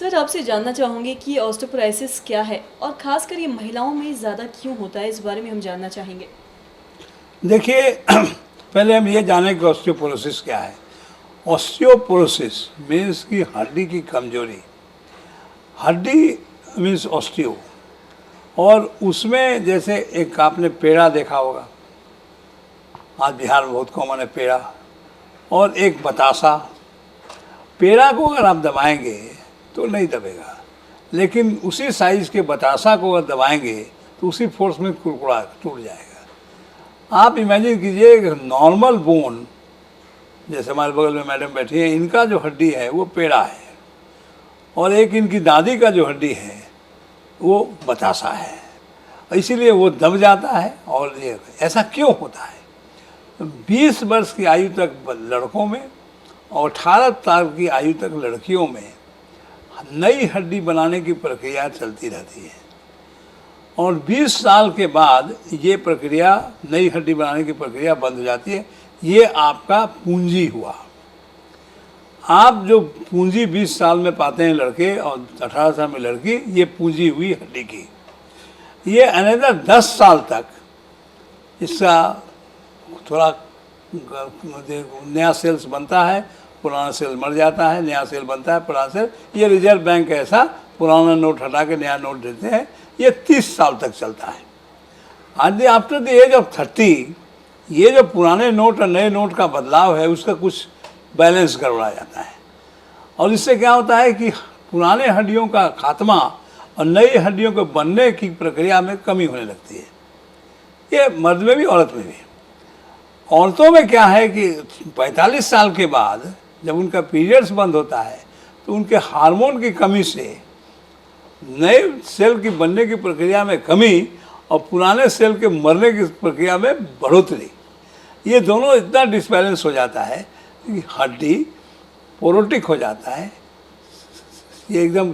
Sir आपसे जानना चाहूँगी कि ऑस्टियोपोरोसिस क्या है और ख़ासकर ये महिलाओं में ज़्यादा क्यों होता है, इस बारे में हम जानना चाहेंगे। देखिए पहले हम ये जानें कि ऑस्टियोपोरोसिस क्या है। ऑस्टियोपोरोसिस मीन्स कि हड्डी की कमजोरी। हड्डी मीन्स ऑस्टियो, और उसमें जैसे एक आपने पेड़ा देखा होगा, आज बिहार में बहुत कॉमन है पेड़ा, और एक बतासा। पेड़ा को अगर आप दबाएंगे तो नहीं दबेगा, लेकिन उसी साइज़ के बतासा को अगर दबाएंगे तो उसी फोर्स में कुरकुरा टूट जाएगा। आप इमेजिन कीजिए एक नॉर्मल बोन, जैसे हमारे बगल में मैडम बैठी है, इनका जो हड्डी है वो पेड़ा है, और एक इनकी दादी का जो हड्डी है वो बतासा है, इसीलिए वो दब जाता है। और ये ऐसा क्यों होता है? 20 वर्ष की आयु तक लड़कों में और 18 साल की आयु तक लड़कियों में नई हड्डी बनाने की प्रक्रिया चलती रहती है, और 20 साल के बाद ये प्रक्रिया, नई हड्डी बनाने की प्रक्रिया बंद हो जाती है। ये आपका पूंजी हुआ। आप जो पूंजी 20 साल में पाते हैं लड़के और 18 साल में लड़की, ये पूंजी हुई हड्डी की। ये अनदर 10 साल तक इसका थोड़ा नया सेल्स बनता है, पुराना सेल मर जाता है, नया सेल बनता है, पुराना सेल। ये रिजर्व बैंक ऐसा पुराना नोट हटा के नया नोट देते हैं। ये 30 साल तक चलता है। आफ्टर द एज ऑफ 30 ये जो पुराने नोट और नए नोट का बदलाव है, उसका कुछ बैलेंस गड़बड़ा जाता है, और इससे क्या होता है कि पुराने हड्डियों का खात्मा और नई हड्डियों के बनने की प्रक्रिया में कमी होने लगती है। ये मर्द में भी औरत में भी। औरतों में क्या है कि 45 साल के बाद जब उनका पीरियड्स बंद होता है तो उनके हार्मोन की कमी से नए सेल की बनने की प्रक्रिया में कमी और पुराने सेल के मरने की प्रक्रिया में बढ़ोतरी, ये दोनों इतना डिसबैलेंस हो जाता है कि हड्डी पोरोटिक हो जाता है, ये एकदम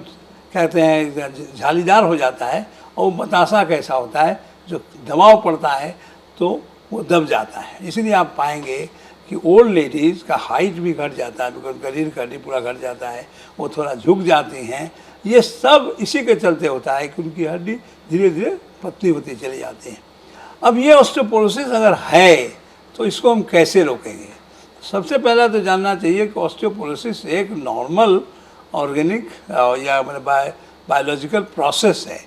कहते हैं झालीदार हो जाता है, और बतासा कैसा होता है, जो दबाव पड़ता है तो वो दब जाता है। इसलिए आप पाएंगे कि ओल्ड लेडीज़ का हाइट भी घट जाता है, बिकॉज शरीर का हड्डी पूरा घट जाता है, वो थोड़ा झुक जाती हैं। ये सब इसी के चलते होता है कि उनकी हड्डी धीरे धीरे पतली होती चली जाती है। अब ये ऑस्टियोपोरोसिस अगर है तो इसको हम कैसे रोकेंगे? सबसे पहला तो जानना चाहिए कि ऑस्टियोपोरोसिस एक नॉर्मल ऑर्गेनिक या बायोलॉजिकल प्रोसेस है।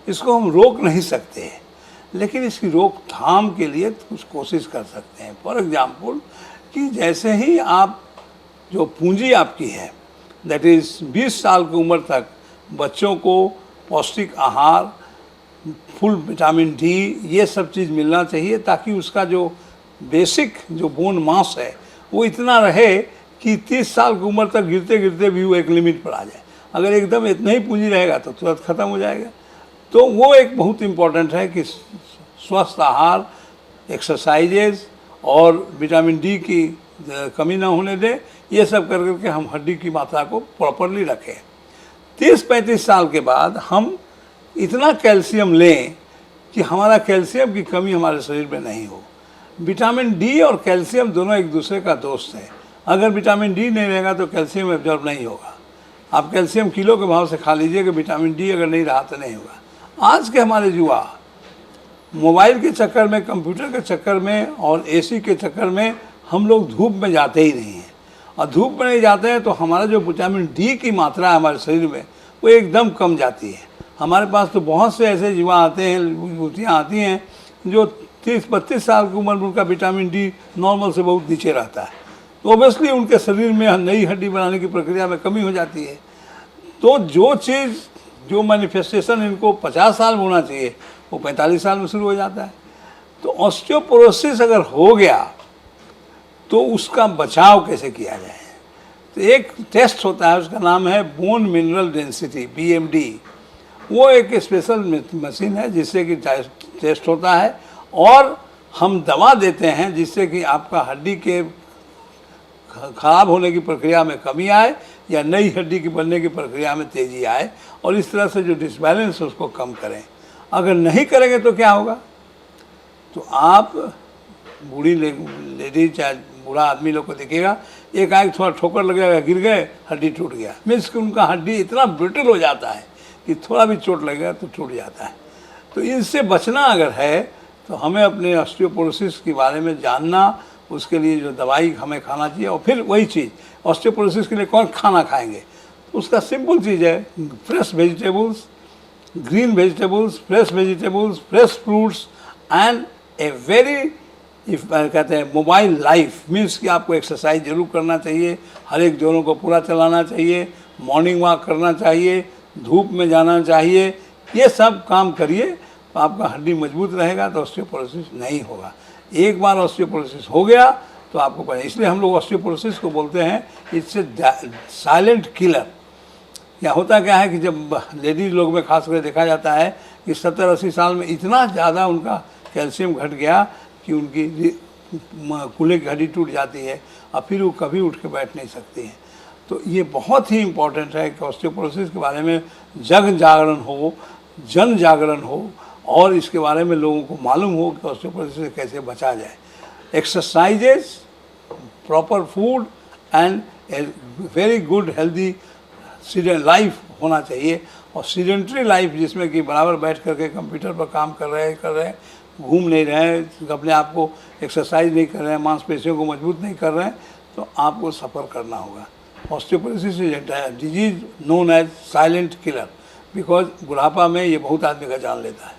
इसको हम रोक नहीं सकते, लेकिन इसकी रोकथाम के लिए कुछ कोशिश कर सकते हैं। फॉर एग्जाम्पल कि जैसे ही आप जो पूंजी आपकी है, दैट इज़ 20 साल की उम्र तक बच्चों को पौष्टिक आहार, फुल विटामिन डी, ये सब चीज़ मिलना चाहिए, ताकि उसका जो बेसिक जो बोन मास है वो इतना रहे कि 30 साल की उम्र तक गिरते गिरते भी वो एक लिमिट पर आ जाए। अगर एकदम इतना ही पूंजी रहेगा तो तुरंत ख़त्म हो जाएगा। तो वो एक बहुत इम्पॉर्टेंट है कि स्वस्थ आहार, एक्सरसाइजेज और विटामिन डी की कमी ना होने दें। ये सब कर करके हम हड्डी की मात्रा को प्रॉपरली रखें। 30-35 साल के बाद हम इतना कैल्शियम लें कि हमारा कैल्शियम की कमी हमारे शरीर में नहीं हो। विटामिन डी और कैल्शियम दोनों एक दूसरे का दोस्त है। अगर विटामिन डी नहीं रहेगा तो कैल्शियम एब्जॉर्ब नहीं होगा। आप कैल्शियम किलो के भाव से खा लीजिए कि विटामिन डी अगर नहीं रहा तो नहीं होगा। आज के हमारे युवा मोबाइल के चक्कर में, कंप्यूटर के चक्कर में और एसी के चक्कर में हम लोग धूप में जाते ही नहीं हैं, और धूप में नहीं जाते हैं तो हमारा जो विटामिन डी की मात्रा है हमारे शरीर में वो एकदम कम जाती है। हमारे पास तो बहुत से ऐसे युवा आते हैं, युवतियाँ आती हैं जो 30-32 साल की उम्र में उनका विटामिन डी नॉर्मल से बहुत नीचे रहता है, तो ओबियसली उनके शरीर में नई हड्डी बनाने की प्रक्रिया में कमी हो जाती है। तो जो चीज़, जो मैनिफेस्टेशन इनको 50 साल में होना चाहिए वो 45 साल में शुरू हो जाता है। तो ऑस्टियोपोरोसिस अगर हो गया तो उसका बचाव कैसे किया जाए? तो एक टेस्ट होता है, उसका नाम है बोन मिनरल डेंसिटी, BMD। वो एक स्पेशल मशीन है जिससे कि टेस्ट होता है, और हम दवा देते हैं जिससे कि आपका हड्डी के ख़राब होने की प्रक्रिया में कमी आए या नई हड्डी की बनने की प्रक्रिया में तेज़ी आए, और इस तरह से जो डिसबैलेंस है उसको कम करें। अगर नहीं करेंगे तो क्या होगा? तो आप बूढ़ी लेडीज चाहे बूढ़ा आदमी लोग को दिखेगा, एक आग थोड़ा ठोकर लगेगा, गिर गए, हड्डी टूट गया। मीन्स कि उनका हड्डी इतना ब्रिटल हो जाता है कि थोड़ा भी चोट लगेगा तो टूट जाता है। तो इनसे बचना अगर है तो हमें अपने ऑस्टियोपोरोसिस के बारे में जानना, उसके लिए जो दवाई हमें खाना चाहिए। और फिर वही चीज़, ऑस्टियोपोरोसिस के लिए कौन खाना खाएंगे, तो उसका सिंपल चीज़ है, fresh vegetables, green vegetables, fresh fruits and a very कहते हैं मोबाइल लाइफ। मीन्स कि आपको एक्सरसाइज जरूर करना चाहिए, हर एक जोड़ों को पूरा चलाना चाहिए, मॉर्निंग वॉक करना चाहिए, धूप में जाना चाहिए। ये सब काम करिए तो आपका हड्डी मजबूत रहेगा, तो ऑस्टियोपोरोसिस नहीं होगा। एक बार ऑस्टियोपोरोसिस हो गया तो आपको पता, इसलिए हम लोग ऑस्टियोपोरोसिस को बोलते हैं इट्स ए साइलेंट किलर। या होता क्या है कि जब लेडीज लोग में खास कर देखा जाता है कि 70-80 साल में इतना ज़्यादा उनका कैल्शियम घट गया कि उनकी कूल्हे की हड्डी टूट जाती है और फिर वो कभी उठ के बैठ नहीं सकती हैं। तो ये बहुत ही इम्पोर्टेंट है कि ऑस्टियोपोरोसिस के बारे में जन जागरण हो और इसके बारे में लोगों को मालूम हो कि ऑस्टियोपोरोसिस से कैसे बचा जाए। Exercises, proper food and a very good healthy life होना चाहिए। और सीडेंट्री लाइफ जिसमें कि बराबर बैठ करके कंप्यूटर पर काम कर रहे हैं, घूम नहीं रहे हैं, अपने आप को एक्सरसाइज नहीं कर रहे हैं, मांसपेशियों को मजबूत नहीं कर रहे हैं, तो आपको सफ़र करना होगा। Osteoporosis is a disease known as silent killer, because बुढ़ापा में ये बहुत आदमी का जान लेता है।